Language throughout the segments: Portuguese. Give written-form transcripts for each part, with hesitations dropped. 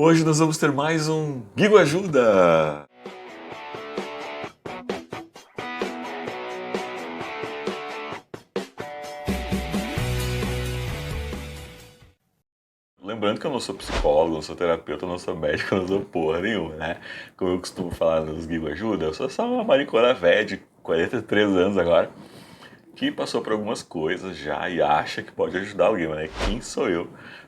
Hoje nós vamos ter mais um Guigo Ajuda! Lembrando que eu não sou psicólogo, não sou terapeuta, não sou médico, não sou porra nenhuma, né? Como eu costumo falar nos Guigo Ajuda, eu sou só uma maricona velha de 43 anos agora, que passou por algumas coisas já e acha que pode ajudar alguém, mas né? Quem sou eu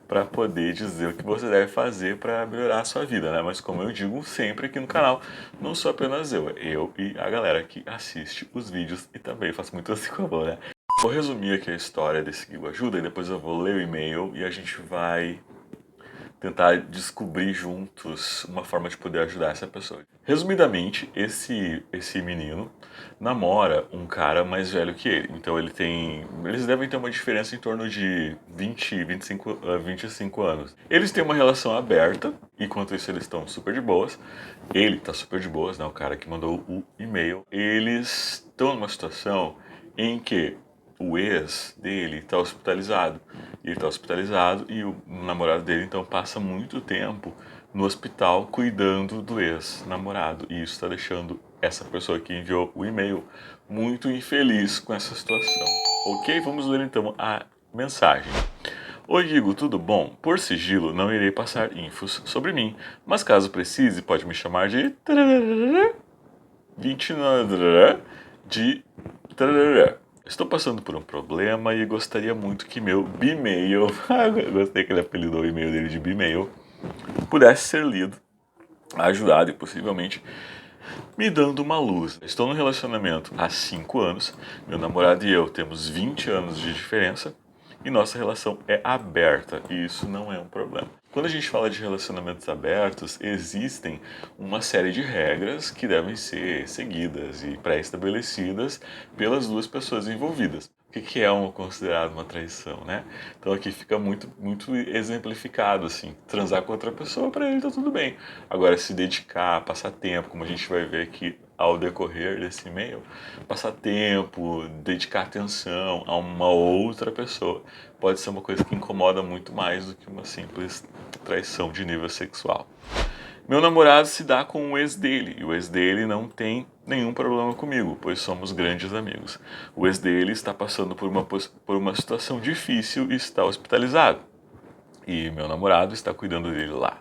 para poder dizer o que você deve fazer para melhorar a sua vida, né? Mas como eu digo sempre aqui no canal, não sou apenas eu e a galera que assiste os vídeos e também faço muito assim com a mão, né? Vou resumir aqui a história desse Guigo Ajuda e depois eu vou ler o e-mail e a gente vai tentar descobrir juntos uma forma de poder ajudar essa pessoa. Resumidamente, esse menino namora um cara mais velho que ele. Então eles devem ter uma diferença em torno de 20, 25, 25 anos. Eles têm uma relação aberta, enquanto isso eles estão super de boas. Ele tá super de boas, né, o cara que mandou o e-mail. Eles estão numa situação em que o ex dele está hospitalizado. Ele está hospitalizado e o namorado dele então passa muito tempo no hospital cuidando do ex-namorado. E isso está deixando essa pessoa que enviou o e-mail muito infeliz com essa situação. Ok? Vamos ler então a mensagem. Oi, Guigo, tudo bom? Por sigilo, não irei passar infos sobre mim, mas caso precise, pode me chamar de 29 de Estou passando por um problema e gostaria muito que meu B-mail, gostei que ele apelidou o e-mail dele de B-mail, pudesse ser lido, ajudado e possivelmente me dando uma luz. Estou num relacionamento há 5 anos, meu namorado e eu temos 20 anos de diferença e nossa relação é aberta e isso não é um problema. Quando a gente fala de relacionamentos abertos, existem uma série de regras que devem ser seguidas e pré-estabelecidas pelas duas pessoas envolvidas. O que é considerado uma traição, né? Então aqui fica muito exemplificado assim, transar com outra pessoa para ele tá tudo bem. Agora se dedicar, passar tempo, como a gente vai ver aqui ao decorrer desse e-mail, passar tempo, dedicar atenção a uma outra pessoa pode ser uma coisa que incomoda muito mais do que uma simples traição de nível sexual. Meu namorado se dá com o ex dele, e o ex dele não tem nenhum problema comigo, pois somos grandes amigos. O ex dele está passando por uma situação difícil e está hospitalizado. E meu namorado está cuidando dele lá.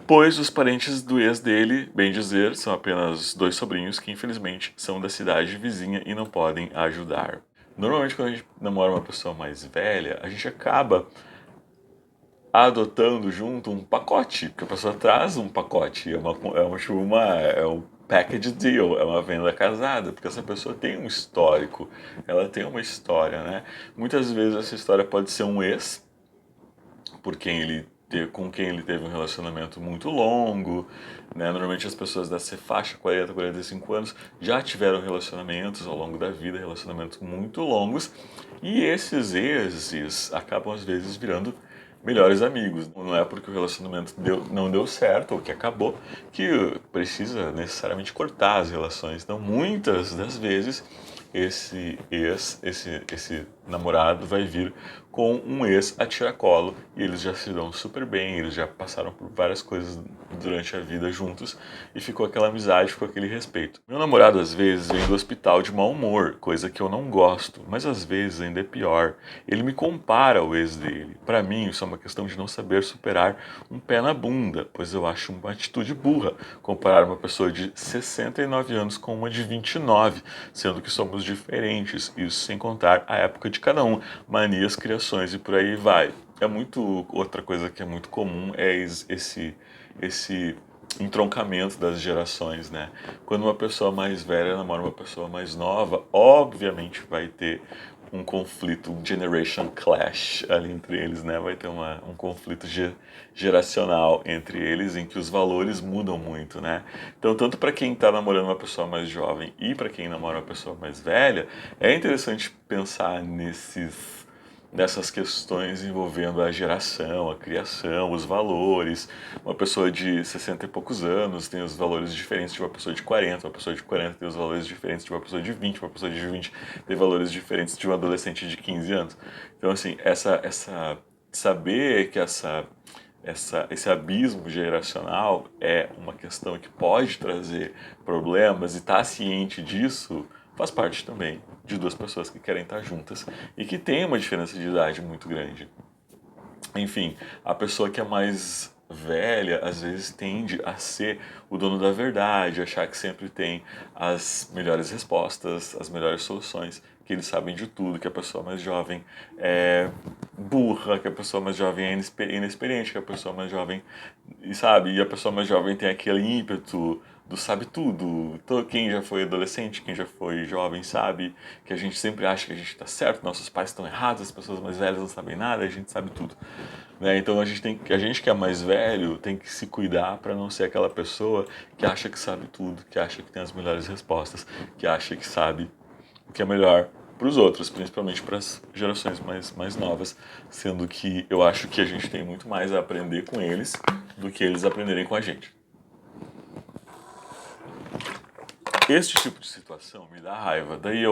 Pois os parentes do ex dele, bem dizer, são apenas 2 sobrinhos que infelizmente são da cidade vizinha e não podem ajudar. Normalmente quando a gente namora uma pessoa mais velha, a gente acaba adotando junto um pacote, porque a pessoa traz um pacote, é um package deal, é uma venda casada, porque essa pessoa tem um histórico, ela tem uma história, né? Muitas vezes essa história pode ser um ex, com quem ele teve um relacionamento muito longo, né? Normalmente as pessoas dessa faixa, 40, 45 anos, já tiveram relacionamentos ao longo da vida, relacionamentos muito longos, e esses exes acabam às vezes virando melhores amigos. Não é porque o relacionamento não deu certo ou que acabou que precisa necessariamente cortar as relações. Então, muitas das vezes, esse namorado vai vir com um ex a tiracolo e eles já se dão super bem, eles já passaram por várias coisas durante a vida juntos e ficou aquela amizade, ficou aquele respeito. Meu namorado às vezes vem do hospital de mau humor, coisa que eu não gosto, mas às vezes ainda é pior. Ele me compara ao ex dele. Para mim isso é uma questão de não saber superar um pé na bunda, pois eu acho uma atitude burra comparar uma pessoa de 69 anos com uma de 29, sendo que somos diferentes, isso sem contar a época de cada um, manias, criações e por aí vai. Outra coisa que é muito comum é esse entroncamento das gerações, né? Quando uma pessoa mais velha namora uma pessoa mais nova, obviamente vai ter um conflito, um generation clash ali entre eles, né? Vai ter um conflito geracional entre eles em que os valores mudam muito, né? Então, tanto para quem está namorando uma pessoa mais jovem e para quem namora uma pessoa mais velha, é interessante pensar nessas questões envolvendo a geração, a criação, os valores. Uma pessoa de 60 e poucos anos tem os valores diferentes de uma pessoa de 40, uma pessoa de 40 tem os valores diferentes de uma pessoa de 20, uma pessoa de 20 tem valores diferentes de um adolescente de 15 anos. Então, assim, saber que esse abismo geracional é uma questão que pode trazer problemas e estar ciente disso faz parte também de duas pessoas que querem estar juntas e que tem uma diferença de idade muito grande. Enfim, a pessoa que é mais velha às vezes tende a ser o dono da verdade, achar que sempre tem as melhores respostas, as melhores soluções, que eles sabem de tudo, que a pessoa mais jovem é burra, que a pessoa mais jovem é inexperiente, que a pessoa mais jovem, e sabe, e a pessoa mais jovem tem aquele ímpeto do sabe tudo. Então, quem já foi adolescente, quem já foi jovem sabe que a gente sempre acha que a gente está certo, nossos pais estão errados, as pessoas mais velhas não sabem nada, a gente sabe tudo. Né? Então a gente que é mais velho tem que se cuidar para não ser aquela pessoa que acha que sabe tudo, que acha que tem as melhores respostas, que acha que sabe o que é melhor para os outros, principalmente para as gerações mais novas, sendo que eu acho que a gente tem muito mais a aprender com eles do que eles aprenderem com a gente. Este tipo de situação me dá raiva. Daí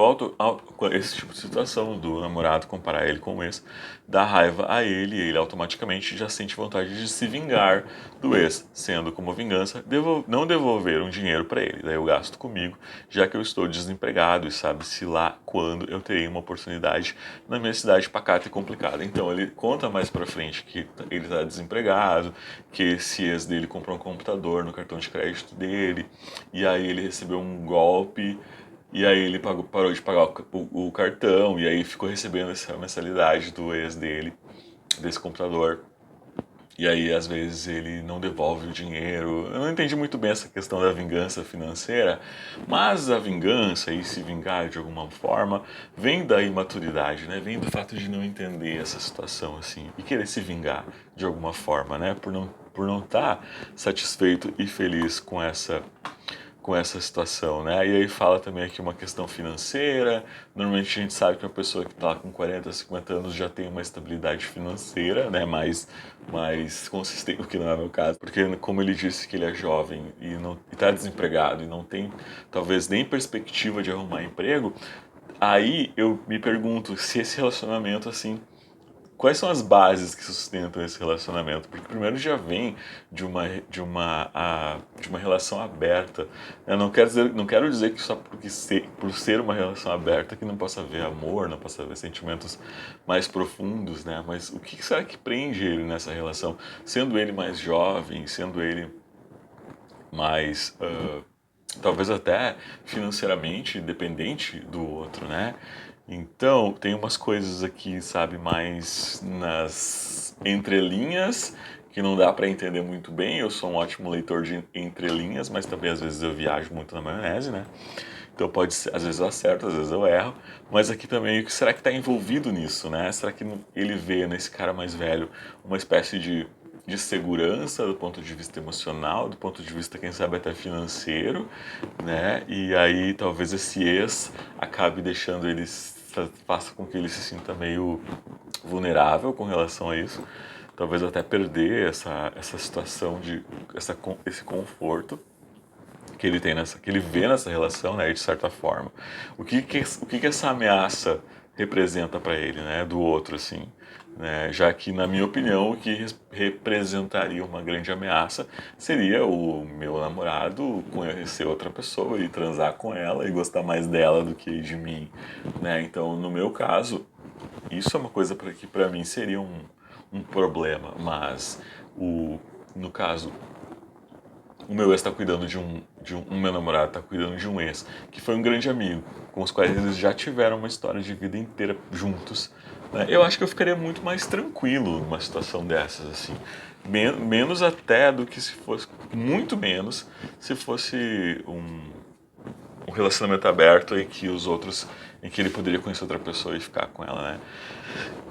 esse tipo de situação do namorado comparar ele com o ex dá raiva a ele e ele automaticamente já sente vontade de se vingar do ex, sendo como vingança não devolver um dinheiro para ele. Daí eu gasto comigo, já que eu estou desempregado e sabe-se lá quando eu terei uma oportunidade na minha cidade pacata e complicada. Então ele conta mais pra frente que ele está desempregado, que esse ex dele comprou um computador no cartão de crédito dele e aí ele recebeu um golpe, e aí ele parou de pagar o cartão, e aí ficou recebendo essa mensalidade do ex dele, desse computador. E aí, às vezes, ele não devolve o dinheiro. Eu não entendi muito bem essa questão da vingança financeira, mas a vingança e se vingar de alguma forma vem da imaturidade, né? Vem do fato de não entender essa situação, assim, e querer se vingar de alguma forma, né? Por não estar satisfeito e feliz com essa situação, né? E aí fala também aqui uma questão financeira. Normalmente a gente sabe que uma pessoa que está com 40, 50 anos já tem uma estabilidade financeira, né? Mais consistente, o que não é o meu caso. Porque como ele disse que ele é jovem e não está desempregado e não tem talvez nem perspectiva de arrumar emprego, aí eu me pergunto se esse relacionamento assim, quais são as bases que sustentam esse relacionamento? Porque primeiro já vem de uma relação aberta. Eu não quero dizer que só por ser uma relação aberta que não possa haver amor, não possa haver sentimentos mais profundos, né? Mas o que será que prende ele nessa relação? Sendo ele mais jovem, sendo ele mais talvez até financeiramente dependente do outro, né? Então, tem umas coisas aqui, sabe, mais nas entrelinhas, que não dá para entender muito bem. Eu sou um ótimo leitor de entrelinhas, mas também às vezes eu viajo muito na maionese, né? Então pode ser, às vezes eu acerto, às vezes eu erro, mas aqui também, o que será que está envolvido nisso, né? Será que ele vê nesse cara mais velho uma espécie de segurança do ponto de vista emocional, do ponto de vista, quem sabe, até financeiro, né? E aí talvez esse ex acabe deixando ele, faça com que ele se sinta meio vulnerável com relação a isso, talvez até perder essa situação esse conforto que ele tem que ele vê nessa relação, né, de certa forma. O que essa ameaça representa para ele, né, do outro, assim, né, já que, na minha opinião, o que representaria uma grande ameaça seria o meu namorado conhecer outra pessoa e transar com ela e gostar mais dela do que de mim, né? Então, no meu caso, isso é uma coisa que para mim seria um problema, mas no caso o meu ex está cuidando o meu namorado está cuidando de um ex que foi um grande amigo, com os quais eles já tiveram uma história de vida inteira juntos, né? Eu acho que eu ficaria muito mais tranquilo numa situação dessas, assim, menos até do que se fosse, muito menos se fosse um relacionamento aberto em que ele poderia conhecer outra pessoa e ficar com ela, né?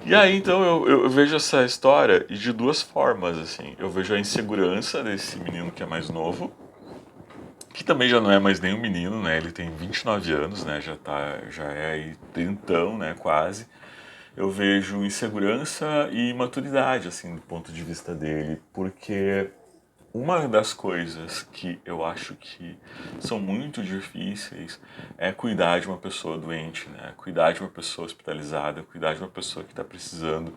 E aí, então, eu vejo essa história de duas formas, assim. Eu vejo a insegurança desse menino que é mais novo, que também já não é mais nem um menino, né? Ele tem 29 anos, né? Já é aí trintão, né? Quase. Eu vejo insegurança e imaturidade, assim, do ponto de vista dele, porque uma das coisas que eu acho que são muito difíceis é cuidar de uma pessoa doente, né? Cuidar de uma pessoa hospitalizada, cuidar de uma pessoa que está precisando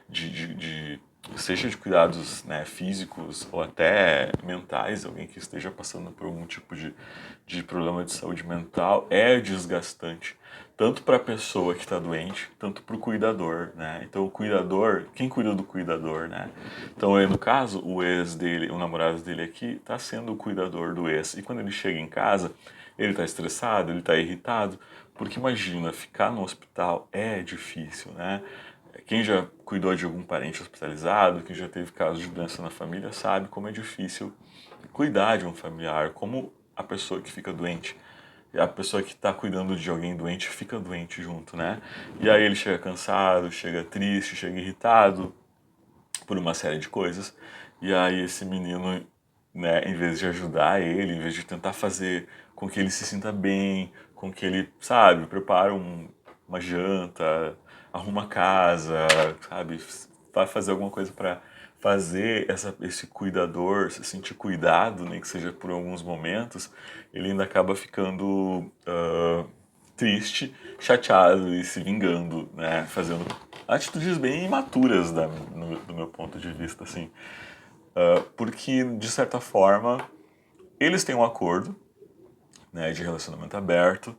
de seja de cuidados, né, físicos ou até mentais, alguém que esteja passando por algum tipo de problema de saúde mental, é desgastante, tanto para a pessoa que está doente, tanto para o cuidador, né? Então o cuidador, quem cuida do cuidador, né? Então aí, no caso, o ex dele, o namorado dele aqui, está sendo o cuidador do ex, e quando ele chega em casa, ele está estressado, ele está irritado, porque imagina, ficar no hospital é difícil, né? Quem já cuidou de algum parente hospitalizado, quem já teve casos de doença na família, sabe como é difícil cuidar de um familiar, como a pessoa que fica doente, a pessoa que está cuidando de alguém doente fica doente junto, né? E aí ele chega cansado, chega triste, chega irritado por uma série de coisas. E aí esse menino, né, em vez de ajudar ele, em vez de tentar fazer com que ele se sinta bem, com que ele, sabe, prepara uma janta, arruma a casa, sabe, vai fazer alguma coisa para fazer esse cuidador se sentir cuidado, nem que seja por alguns momentos, ele ainda acaba ficando triste, chateado e se vingando, né, fazendo atitudes bem imaturas do meu ponto de vista, assim. Porque, de certa forma, eles têm um acordo, né, de relacionamento aberto,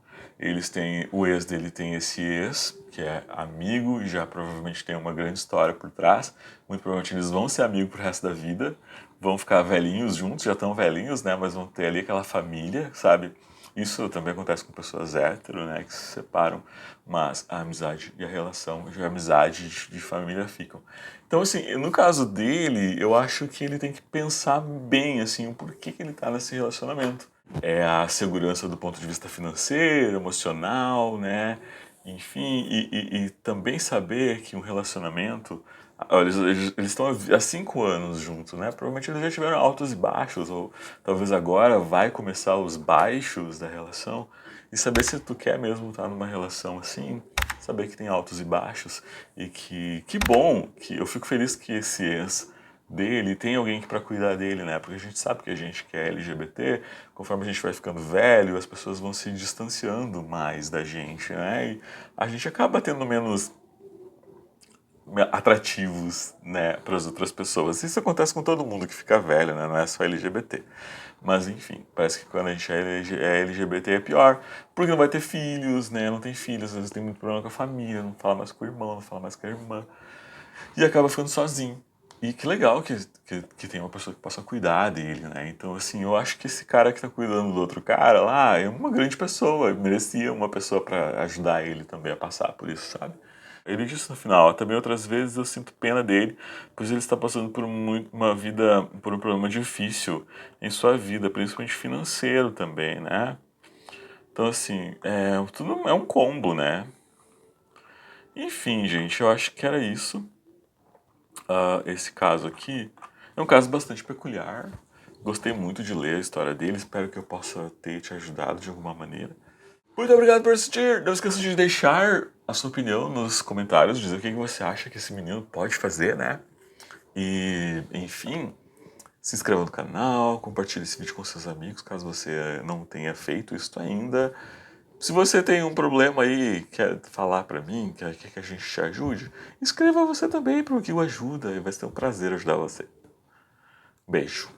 o ex dele tem esse ex, que é amigo e já provavelmente tem uma grande história por trás, muito provavelmente eles vão ser amigos pro resto da vida, vão ficar velhinhos juntos, já estão velhinhos, né, mas vão ter ali aquela família, sabe? Isso também acontece com pessoas hétero, né, que se separam, mas a amizade e a relação de amizade de família ficam. Então, assim, no caso dele, eu acho que ele tem que pensar bem, assim, o porquê que ele tá nesse relacionamento. É a segurança do ponto de vista financeiro, emocional, né? Enfim, e também saber que um relacionamento. Olha, eles estão há 5 anos juntos, né? Provavelmente eles já tiveram altos e baixos, ou talvez agora vai começar os baixos da relação. E saber se tu quer mesmo estar numa relação assim, saber que tem altos e baixos, e que bom, que eu fico feliz que esse ex dele tem alguém para cuidar dele, né? Porque a gente sabe que a gente que é LGBT, conforme a gente vai ficando velho, as pessoas vão se distanciando mais da gente, né? E a gente acaba tendo menos atrativos, né, para as outras pessoas. Isso acontece com todo mundo que fica velho, né? Não é só LGBT. Mas enfim, parece que quando a gente é LGBT é pior, porque não vai ter filhos, né? Não tem filhos, às vezes tem muito problema com a família, não fala mais com o irmão, não fala mais com a irmã, e acaba ficando sozinho. E que legal que tem uma pessoa que possa cuidar dele, né? Então, assim, eu acho que esse cara que tá cuidando do outro cara lá é uma grande pessoa, merecia uma pessoa para ajudar ele também a passar por isso, sabe? Ele disse no final, também outras vezes eu sinto pena dele, pois ele está passando por por um problema difícil em sua vida, principalmente financeiro também, né? Então, assim, tudo é um combo, né? Enfim, gente, eu acho que era isso. Esse caso aqui é um caso bastante peculiar. Gostei muito de ler a história dele, espero que eu possa ter te ajudado de alguma maneira. Muito obrigado por assistir. Não esqueça de deixar a sua opinião nos comentários, dizer o que você acha que esse menino pode fazer, né? E, enfim, se inscreva no canal, compartilhe esse vídeo com seus amigos, caso você não tenha feito isso ainda. Se você tem um problema aí, quer falar pra mim, quer que a gente te ajude, escreva você também, porque o ajuda e vai ser um prazer ajudar você. Beijo.